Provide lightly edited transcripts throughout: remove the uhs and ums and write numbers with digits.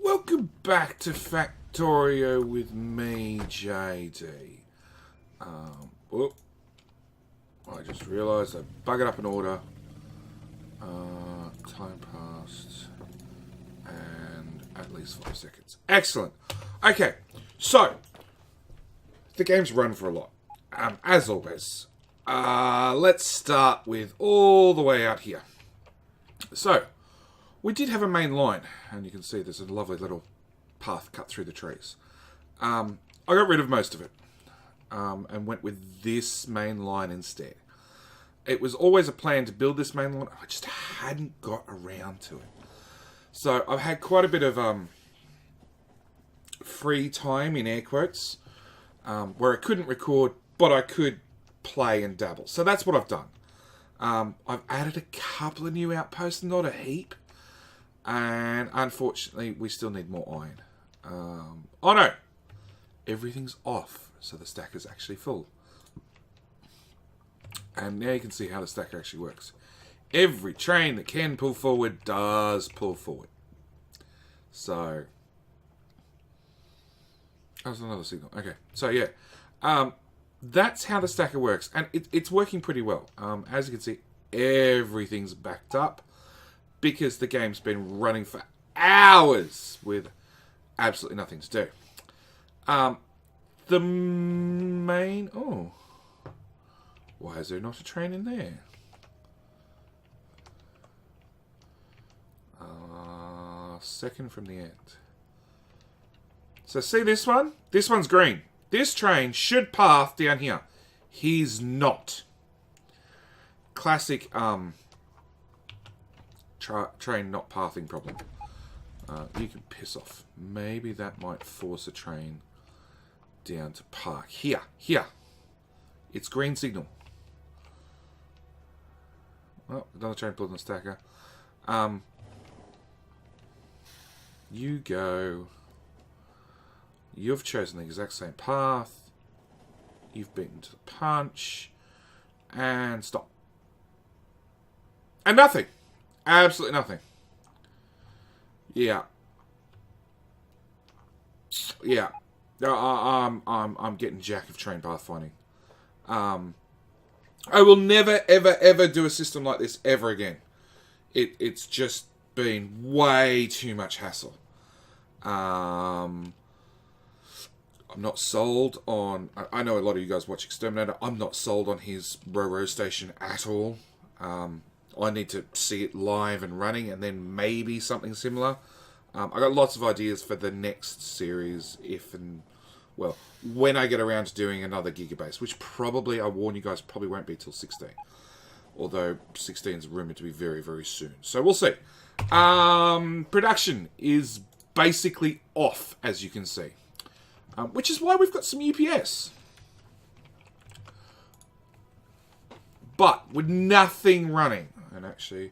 Welcome back to Factorio with me, JD. Oh, I just realised I buggered up an order. Time passed, and at least 5 seconds. Excellent. Okay, so the game's run for a lot, as always. Let's start with all the way out here. So, we did have a main line, and you can see there's a lovely little path cut through the trees. I got rid of most of it, and went with this main line instead. It was always a plan to build this main line, I just hadn't got around to it. So I've had quite a bit of free time, in air quotes, where I couldn't record, but I could play and dabble. So that's what I've done. I've added a couple of new outposts, not a heap. And unfortunately, we still need more iron. Oh no! Everything's off, so the stacker's actually full. And now you can see how the stacker actually works. Every train that can pull forward does pull forward. So, that was another signal. Okay, so yeah. That's how the stacker works. And it's working pretty well. As you can see, everything's backed up, because the game's been running for hours with absolutely nothing to do. The main... Oh. Why is there not a train in there? Second from the end. So see this one? This one's green. This train should path down here. He's not. Classic train not pathing problem. You can piss off. Maybe that might force a train down to park. Here. It's green signal. Oh, another train pulled in the stacker. You go. You've chosen the exact same path. You've beaten to the punch. And stop. And nothing. Absolutely nothing. Yeah. Yeah. I'm getting jack of train pathfinding. I will never, ever do a system like this ever again. It's just been way too much hassle. I'm not sold on... I know a lot of you guys watch Exterminator. I'm not sold on his row station at all. I need to see it live and running, and then maybe something similar. I got lots of ideas for the next series, when I get around to doing another Gigabase, which probably, I warn you guys, probably won't be till 16. Although 16 is rumoured to be very, very soon. So we'll see. Production is basically off, as you can see. Which is why we've got some UPS. But with nothing running. And actually,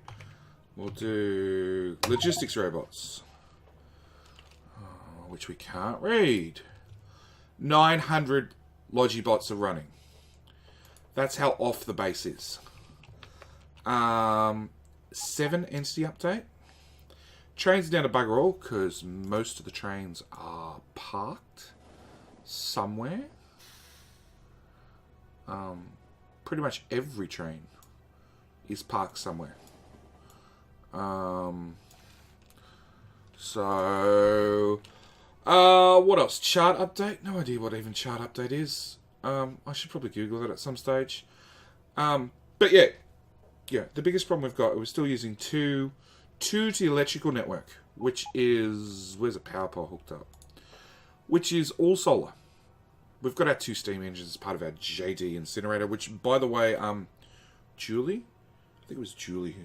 we'll do logistics robots. Which we can't read. 900 Logibots are running. That's how off the base is. 7 entity update. Trains are down to bugger all, because most of the trains are parked somewhere. Pretty much every train is parked somewhere. What else? Chart update? No idea what even chart update is. I should probably Google that at some stage. But yeah, the biggest problem we've got, we're still using two to the electrical network, which is, where's the power pole hooked up? Which is all solar. We've got our 2 steam engines as part of our JD incinerator, which, by the way, Julie, I think it was Julie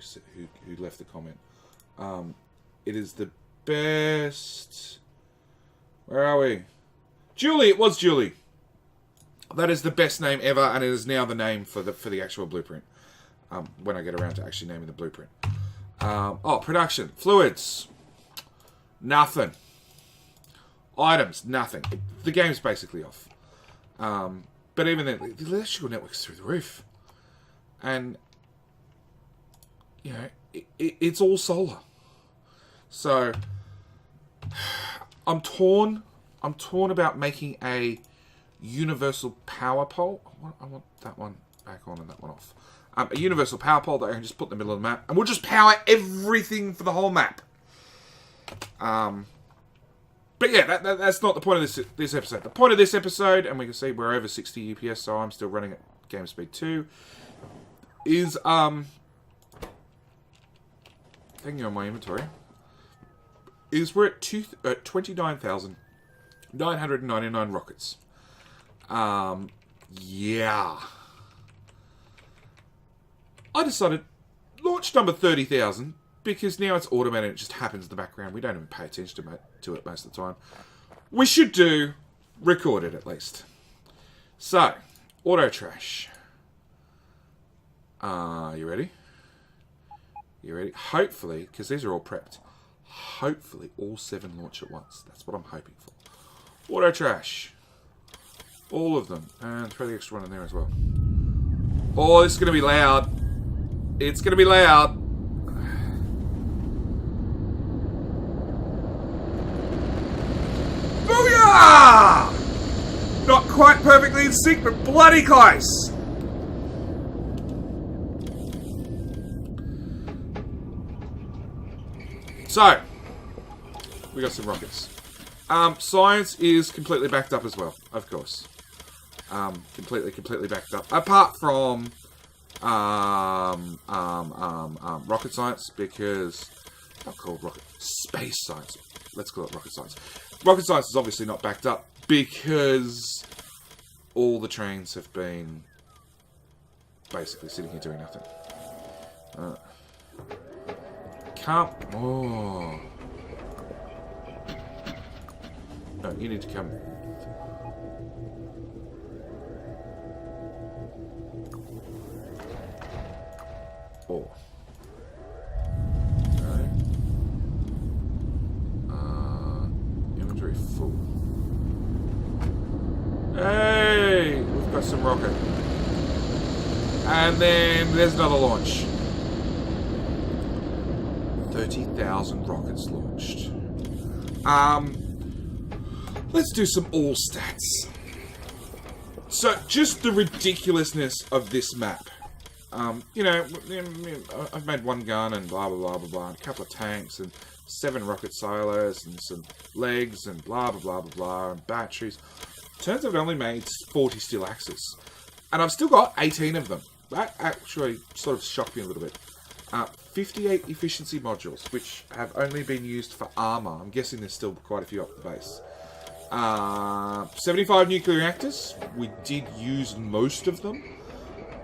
who left the comment. It is the best. Where are we? Julie, it was Julie. That is the best name ever, and it is now the name for the actual blueprint. When I get around to actually naming the blueprint. Production. Fluids. Nothing. Items. Nothing. The game's basically off. But even then, the electrical network's through the roof. And, you know, it's all solar. So, I'm torn. I'm torn about making a universal power pole. I want that one back on and that one off. A universal power pole that I can just put in the middle of the map, and we'll just power everything for the whole map. But yeah, that's not the point of this episode. The point of this episode, and we can see we're over 60 UPS, so I'm still running at game speed 2, is hanging on my inventory, is we're at 29,999 rockets. Yeah. I decided launch number 30,000 because now it's automated. It just happens in the background. We don't even pay attention to it most of the time. We should do record it at least. So, auto trash. You ready? You ready? Hopefully, because these are all prepped. Hopefully, all 7 launch at once. That's what I'm hoping for. Auto trash. All of them. And throw the extra one in there as well. Oh, this is going to be loud. It's going to be loud. Booyah! Not quite perfectly in sync, but bloody close. So, we got some rockets. Science is completely backed up as well, of course. Completely backed up. Apart from rocket science, because not called rocket space science. Let's call it rocket science. Rocket science is obviously not backed up because all the trains have been basically sitting here doing nothing. Come. Oh. No, you need to come. Oh. Okay. Inventory full. Hey! We've got some rocket. And then there's another launch. 30,000 rockets launched. Let's do some all stats. So, just the ridiculousness of this map. You know, I've made one gun and blah, blah, blah, blah, blah, and a couple of tanks and 7 rocket silos and some legs and blah, blah, blah, blah, blah, and batteries. Turns out I've only made 40 steel axes. And I've still got 18 of them. That actually sort of shocked me a little bit. 58 efficiency modules, which have only been used for armor. I'm guessing there's still quite a few up the base. 75 nuclear reactors. We did use most of them.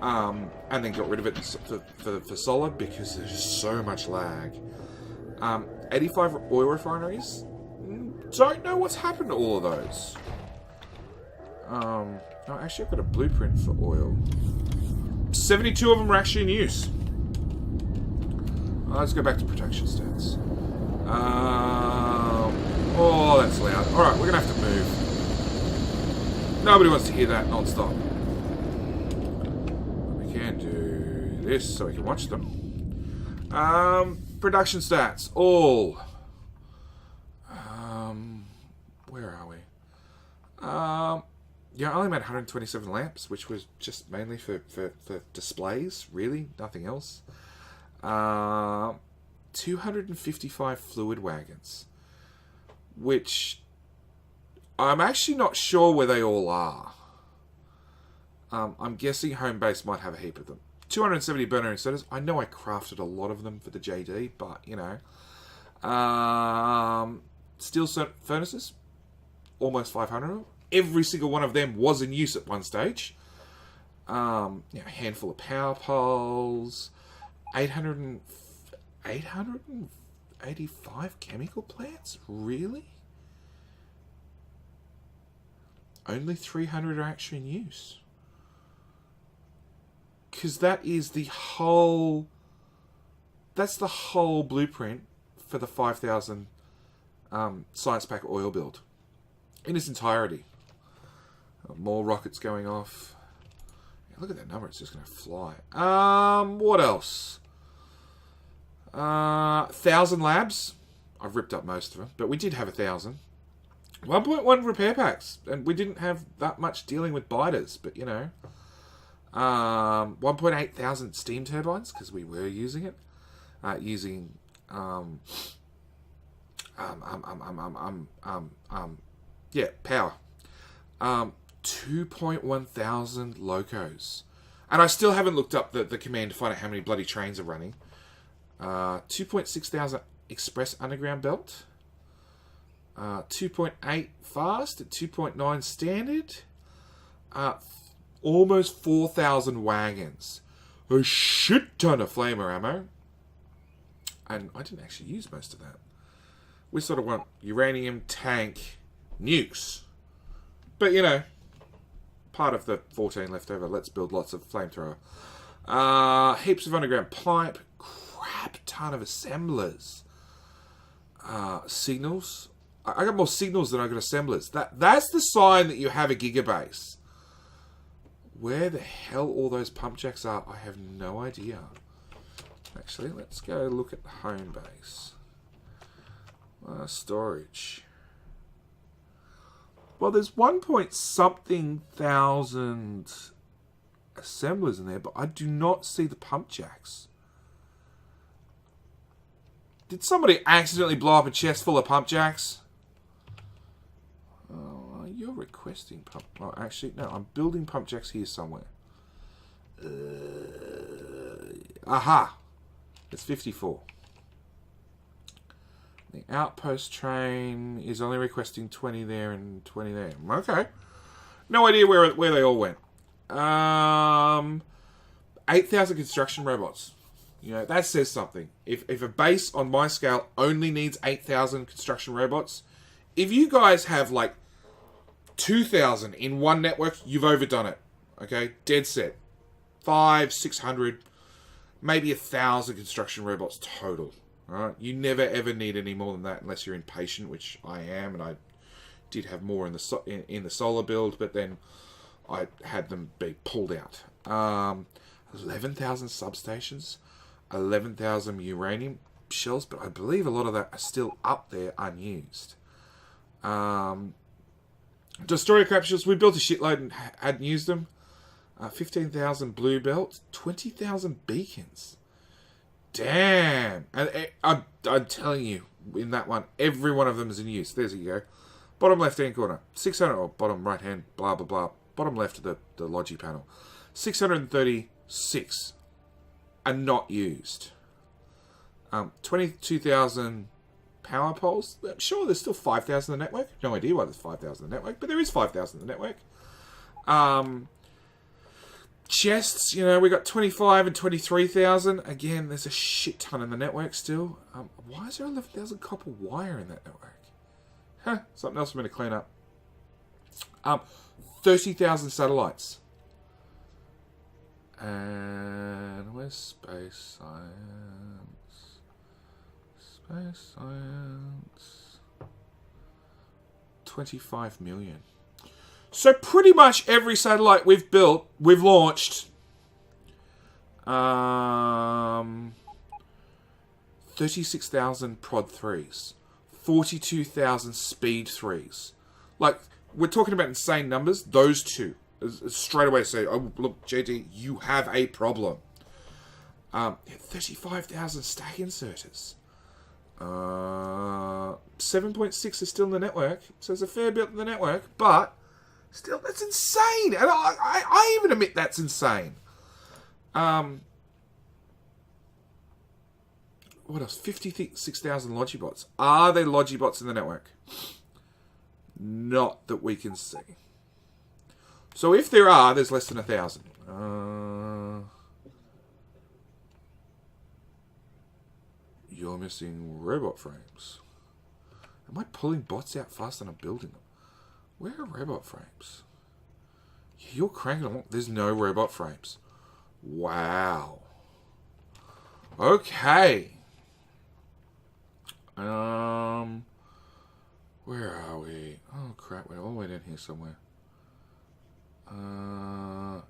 And then got rid of it for solid because there's so much lag. 85 oil refineries. Don't know what's happened to all of those. No, actually I've got a blueprint for oil. 72 of them are actually in use. Let's go back to protection stats. Oh, that's loud. Alright, we're going to have to move. Nobody wants to hear that non-stop. We can do this so we can watch them. Production stats. All. Where are we? Yeah, I only made 127 lamps, which was just mainly for displays, really. Nothing else. 255 fluid wagons, which I'm actually not sure where they all are. I'm guessing home base might have a heap of them. 270 burner inserters. I know I crafted a lot of them for the JD, but you know. Steel furnaces, almost 500 of them. Every single one of them was in use at one stage. You know, a handful of power poles. 885 chemical plants? Really? Only 300 are actually in use. Because that is the whole... That's the whole blueprint for the 5,000 science pack oil build. In its entirety. More rockets going off. Look at that number, it's just going to fly. What else? 1,000 labs. I've ripped up most of them, but we did have 1,000. 1.1 repair packs, and we didn't have that much dealing with biters, but 1.8 thousand steam turbines because we were using it, using power. 2.1 thousand locos, and I still haven't looked up the command to find out how many bloody trains are running. 2.6 thousand express underground belt. 2.8 fast at 2.9 standard. Almost 4,000 wagons. A shit ton of flamer ammo. And I didn't actually use most of that. We sort of want uranium, tank, nukes. But, part of the 14 left over. Let's build lots of flamethrower. Heaps of underground pipe. Crap ton of assemblers. Signals. I got more signals than I got assemblers. That's the sign that you have a gigabase. Where the hell all those pump jacks are, I have no idea. Actually, let's go look at the home base. Storage. Well, there's 1 point something thousand assemblers in there, but I do not see the pump jacks. Did somebody accidentally blow up a chest full of pump jacks? You're requesting pump... Oh, actually, no, I'm building pump jacks here somewhere. Aha! It's 54. The outpost train is only requesting 20 there and 20 there. Okay. No idea where they all went. 8,000 construction robots. That says something. If a base on my scale only needs 8,000 construction robots, if you guys have like 2,000 in one network, you've overdone it. Okay? Dead set. 500, 600, maybe 1,000 construction robots total. Alright? You never ever need any more than that unless you're impatient, which I am, and I did have more in the solar build, but then I had them be pulled out. 11,000 substations, 11,000 uranium shells, but I believe a lot of that are still up there unused. Destroyer capsules, we built a shitload and hadn't used them. 15,000 blue belts, 20,000 beacons. Damn! And I'm telling you, in that one, every one of them is in use. There's you go. Bottom left-hand corner, 600, or bottom right-hand, blah, blah, blah. Bottom left of the Logi panel. 636 are not used. 22,000 power poles. I'm sure there's still 5,000 in the network. No idea why there's 5,000 in the network, but there is 5,000 in the network. Chests, we got 25 and 23,000. Again, there's a shit ton in the network still. Why is there 11,000 copper wire in that network? Huh, something else for me to clean up. 30,000 satellites. And where's space science? Space science. 25 million. So pretty much every satellite we've built, we've launched. 36,000 prod 3s. 42,000 speed 3s. Like, we're talking about insane numbers. Those two. Straight away say, oh, look, JD, you have a problem. 35,000 stack inserters. 7.6 is still in the network. So there's a fair bit in the network. But, still, that's insane. And I even admit that's insane. What else? 56,000 Logibots. Are there Logibots in the network? Not that we can see. So if there are, there's less than 1,000. You're missing robot frames. Am I pulling bots out faster than I'm building them? Where are robot frames? You're cranking along. There's no robot frames. Wow. Okay. Where are we? Oh crap, we're all the way down here somewhere.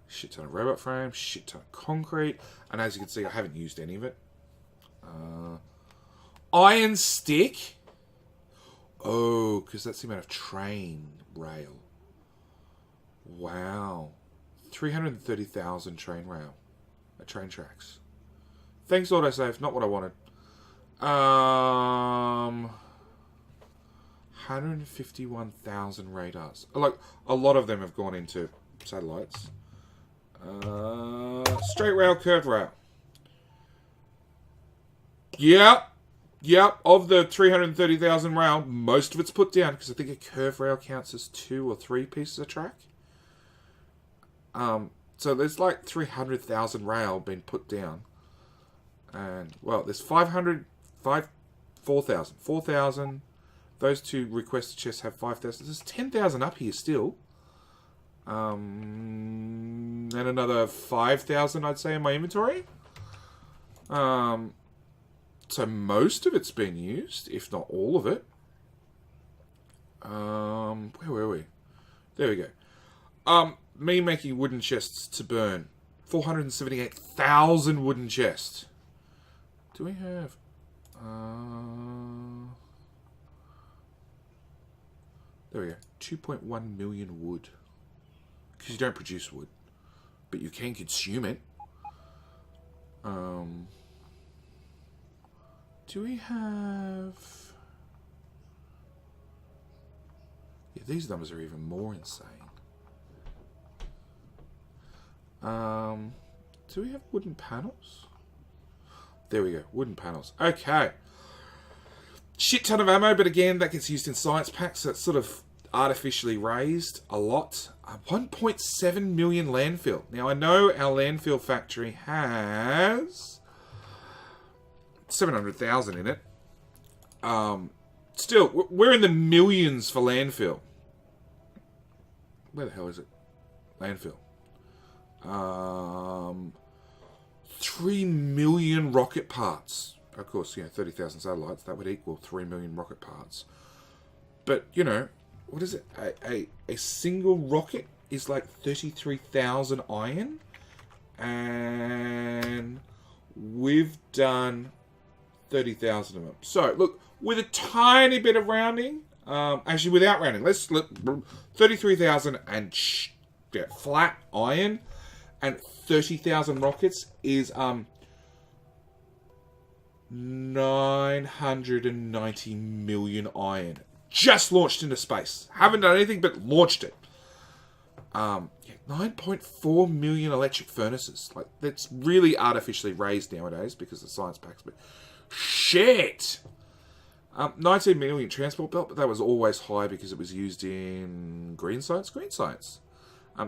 Shit ton of robot frames, shit ton of concrete, and as you can see, I haven't used any of it. Iron stick. Oh, because that's the amount of train rail. Wow. 330,000 train tracks. Thanks, autosave. Not what I wanted. 151,000 radars. Like, a lot of them have gone into satellites. Straight rail, curved rail. Yep. Of the 330,000 rail, most of it's put down because I think a curved rail counts as 2 or 3 pieces of track. So there's like 300,000 rail been put down. And, well, there's 4,000. 4,000. Those 2 requested chests have 5,000. There's 10,000 up here still. And another 5,000, I'd say, in my inventory. So most of it's been used, if not all of it. Where were we? There we go. Me making wooden chests to burn. 478,000 wooden chests. Do we have... there we go. 2.1 million wood. Because you don't produce wood. But you can consume it. Do we have... Yeah, these numbers are even more insane. Do we have wooden panels? There we go, wooden panels. Okay. Shit ton of ammo, but again, that gets used in science packs, so it's sort of artificially raised a lot. 1.7 million landfill. Now, I know our landfill factory has 700,000 in it. Still, we're in the millions for landfill. Where the hell is it? Landfill. 3 million rocket parts. Of course, 30,000 satellites, that would equal 3 million rocket parts. But, what is it? A single rocket is like 33,000 iron. And we've done 30,000 of them. So, look, with a tiny bit of rounding, actually without rounding, let's split 33,000 and flat iron and 30,000 rockets is 990 million iron. Just launched into space. Haven't done anything but launched it. 9.4 million electric furnaces. Like, that's really artificially raised nowadays because of science packs, but shit! 19 million transport belt, but that was always high because it was used in green science.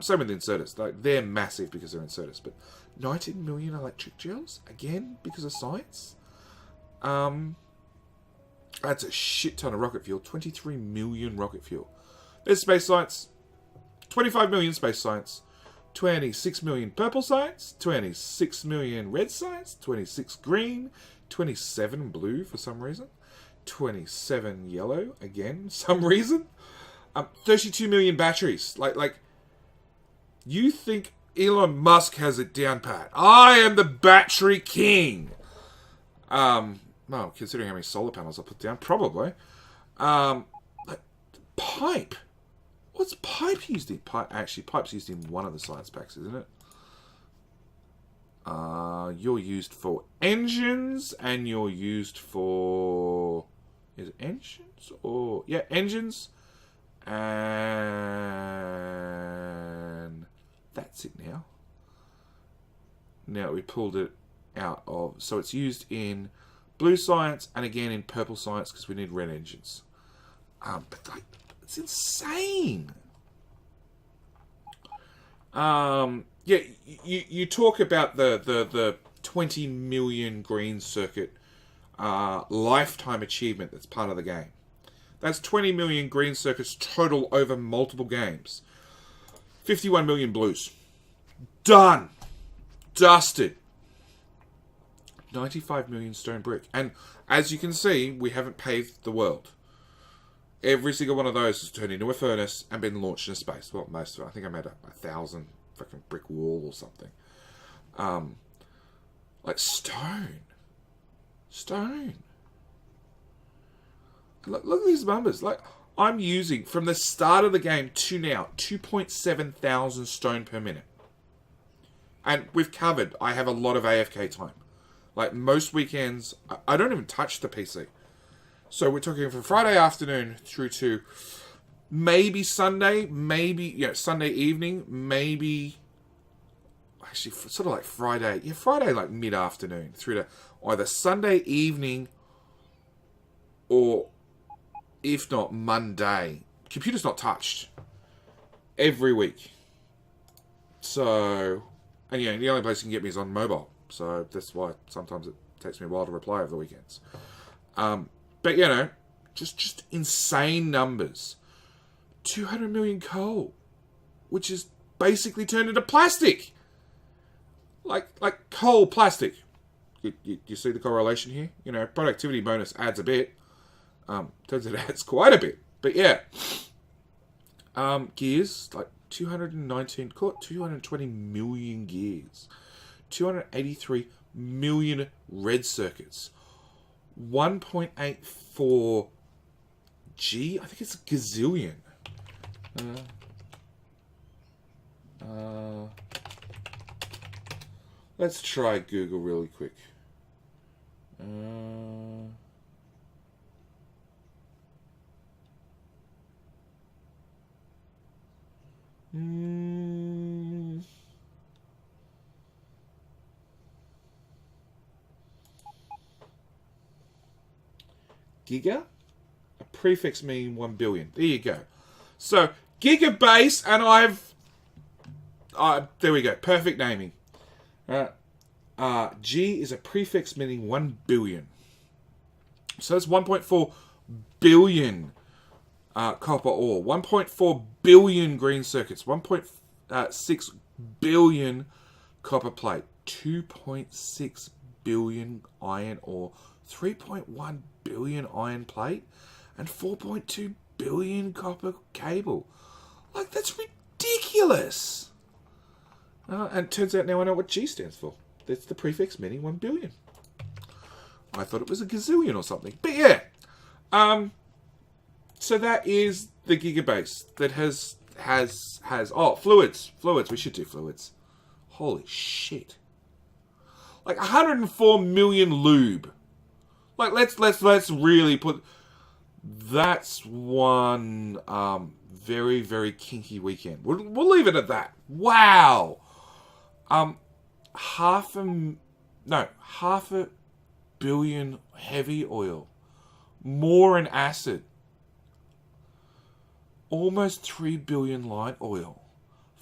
Same with inserters. They're massive because they're inserters, but 19 million electric gels, again, because of science. That's a shit ton of rocket fuel. 23 million rocket fuel. There's space science. 25 million space science. 26 million purple science. 26 million red science. 26 green. 27 blue for some reason. 27 yellow, again, some reason. 32 million batteries. Like, you think Elon Musk has it down pat. I am the battery king. Well, considering how many solar panels I put down, probably. Pipe. What's pipe used in? Actually, pipe's used in one of the science packs, isn't it? You're used for engines, and you're used for... Is it engines? Or... Yeah, engines. And... That's it now. Now we pulled it out of... So it's used in blue science, and again in purple science, because we need red engines. But, like, it's insane. Yeah, you talk about the 20 million green circuit lifetime achievement that's part of the game. That's 20 million green circuits total over multiple games. 51 million blues. Done. Dusted. 95 million stone brick. And as you can see, we haven't paved the world. Every single one of those has turned into a furnace and been launched into space. Well, most of it. I think I made 1,000 fucking brick wall or something. Like stone. Stone. Look at these numbers. Like, I'm using, from the start of the game to now, 2.7 thousand stone per minute. And we've covered, I have a lot of AFK time. Like, most weekends, I don't even touch the PC. So we're talking from Friday afternoon through to maybe Sunday, Sunday evening, maybe, actually, sort of like Friday. Yeah, Friday, like mid-afternoon through to either Sunday evening or, if not, Monday. Computer's not touched. Every week. So, and yeah, the only place you can get me is on mobile. So that's why sometimes it takes me a while to reply over the weekends. But, you know, just insane numbers. 200 million coal, which is basically turned into plastic. Like coal, plastic. You see the correlation here? You know, productivity bonus adds a bit. Turns out it adds quite a bit. But yeah. Gears, like 220 million gears. 283 million red circuits. 1.84 G, I think it's a gazillion. Let's try Google really quick. Giga? A prefix meaning 1 billion. There you go. So, Giga Base, and there we go. Perfect naming. G is a prefix meaning 1 billion. So that's 1.4 billion copper ore. 1.4 billion green circuits. 1.6 billion copper plate. 2.6 billion iron ore. 3.1 billion iron plate. And 4.2 billion copper cable. Like, that's ridiculous. And it turns out now I know what G stands for. That's the prefix meaning 1 billion. I thought it was a gazillion or something. But yeah. So that is the Gigabase that has fluids. Fluids. We should do fluids. Holy shit. Like 104 million lube. Like, let's really put... That's one very, very kinky weekend. We'll leave it at that. Wow. Half a billion heavy oil. More in acid. Almost 3 billion light oil.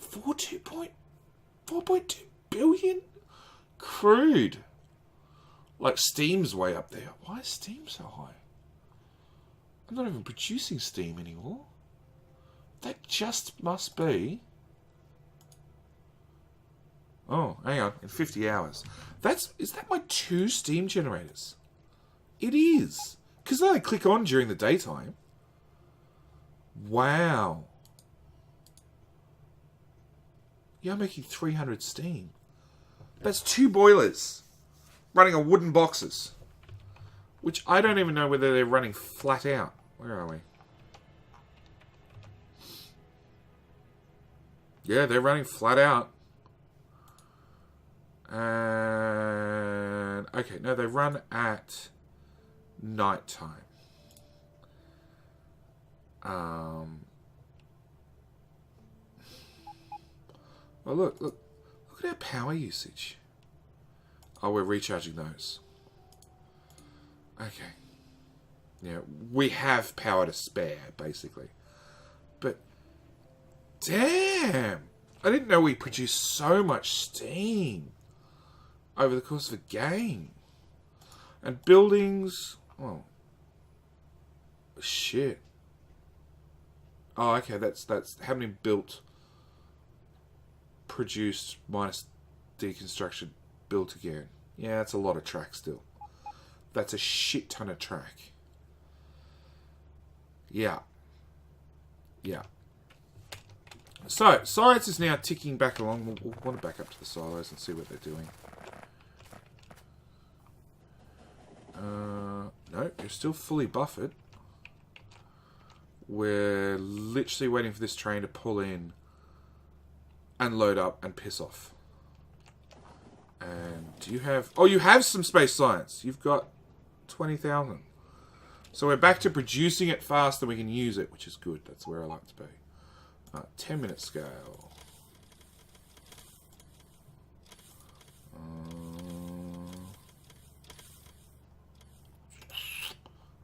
4.2 billion crude. Like, steam's way up there. Why is steam so high? I'm not even producing steam anymore. That just must be... Oh, hang on. In 50 hours. Is that my 2 steam generators? It is. Because then I click on during the daytime. Wow. Yeah, I'm making 300 steam. That's 2 boilers. Running on wooden boxes. Which I don't even know whether they're running flat out. Where are we? Yeah, they're running flat out. And... okay, no, they run at night time. Well, look at our power usage. Oh, we're recharging those. Okay. Yeah, we have power to spare, basically. But, damn! I didn't know we produced so much steam over the course of a game. And buildings... oh. Shit. Oh, okay, that's how many built, produced, minus deconstruction, built again. Yeah, that's a lot of track still. That's a shit ton of track. Yeah. Yeah. So, science is now ticking back along. We'll want to back up to the silos and see what they're doing. No, you're still fully buffered. We're literally waiting for this train to pull in and load up and piss off. And do you have... Oh, you have some space science. You've got 20,000. So we're back to producing it fast and we can use it, which is good. That's where I like to be. 10-minute scale.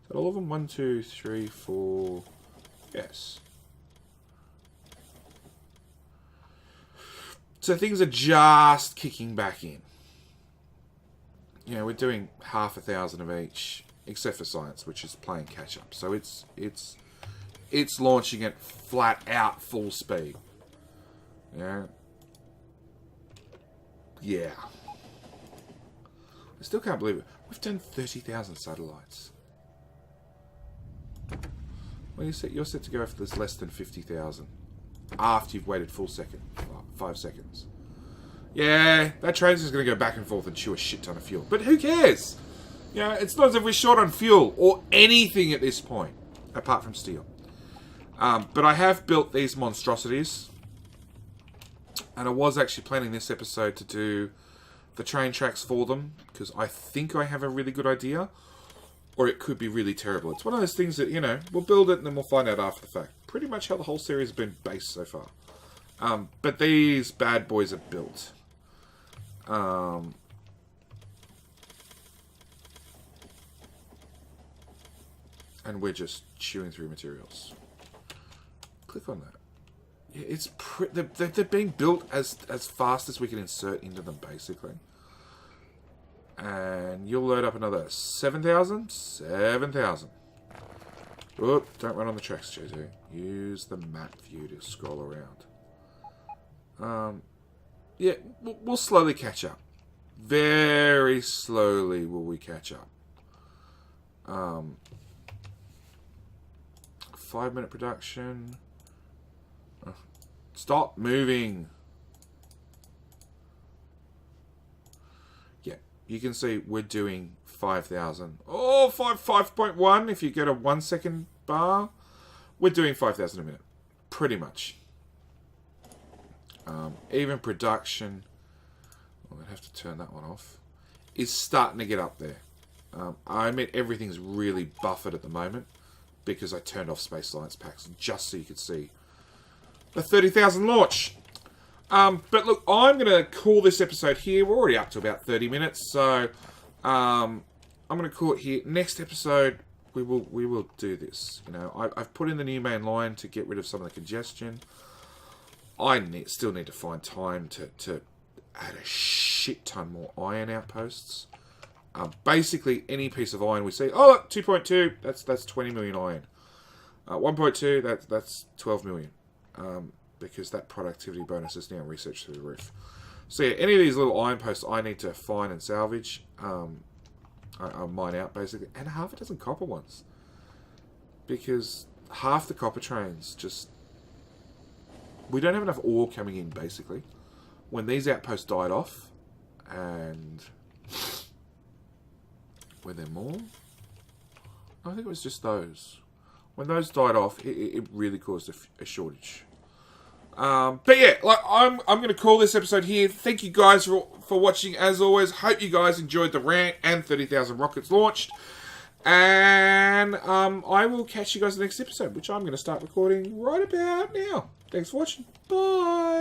Is that all of them? 1, 2, 3, 4... Yes. So things are just kicking back in. You know, we're doing 500,000 of each, except for science, which is playing catch up. So it's launching at flat out full speed. Yeah. Yeah. I still can't believe it. We've done 30,000 satellites. Well, you're set to go for this less than 50,000 after you've waited 5 seconds. Yeah, that train's just going to go back and forth and chew a shit ton of fuel. But who cares? You know, it's not as if we're short on fuel or anything at this point, apart from steel. But I have built these monstrosities. And I was actually planning this episode to do the train tracks for them, because I think I have a really good idea. Or it could be really terrible. It's one of those things that, you know, we'll build it and then we'll find out after the fact. Pretty much how the whole series has been based so far. But these bad boys are built. And we're just chewing through materials. Click on that. Yeah, it's they're being built as fast as we can insert into them, basically. And you'll load up another 7,000? 7,000. Oop, don't run on the tracks, JJ. Use the map view to scroll around. Yeah, we'll slowly catch up. Very slowly will we catch up. 5-minute production. Stop moving. Yeah, you can see we're doing 5,000. Oh, 5.1 if you get a 1 second bar. We're doing 5,000 a minute. Pretty much. Even production, I'm going to have to turn that one off, is starting to get up there. I admit everything's really buffered at the moment because I turned off space science packs just so you could see the 30,000 launch. But look, I'm going to call this episode here. We're already up to about 30 minutes, so I'm going to call it here. Next episode, we will do this. You know, I've put in the new main line to get rid of some of the congestion. I still need to find time to add a shit ton more iron outposts. Basically, any piece of iron we see. Oh, 2.2. That's 20 million iron. 1.2. That's 12 million. Because that productivity bonus is now researched through the roof. So yeah, any of these little iron posts I need to find and salvage. I mine out basically, and half a dozen copper ones. Because half the copper trains just... We don't have enough ore coming in, basically. When these outposts died off, and... Were there more? I think it was just those. When those died off, it really caused a shortage. But yeah, like I'm going to call this episode here. Thank you guys for watching, as always. Hope you guys enjoyed the rant and 30,000 rockets launched. And I will catch you guys in the next episode, which I'm going to start recording right about now. Thanks for watching. Bye.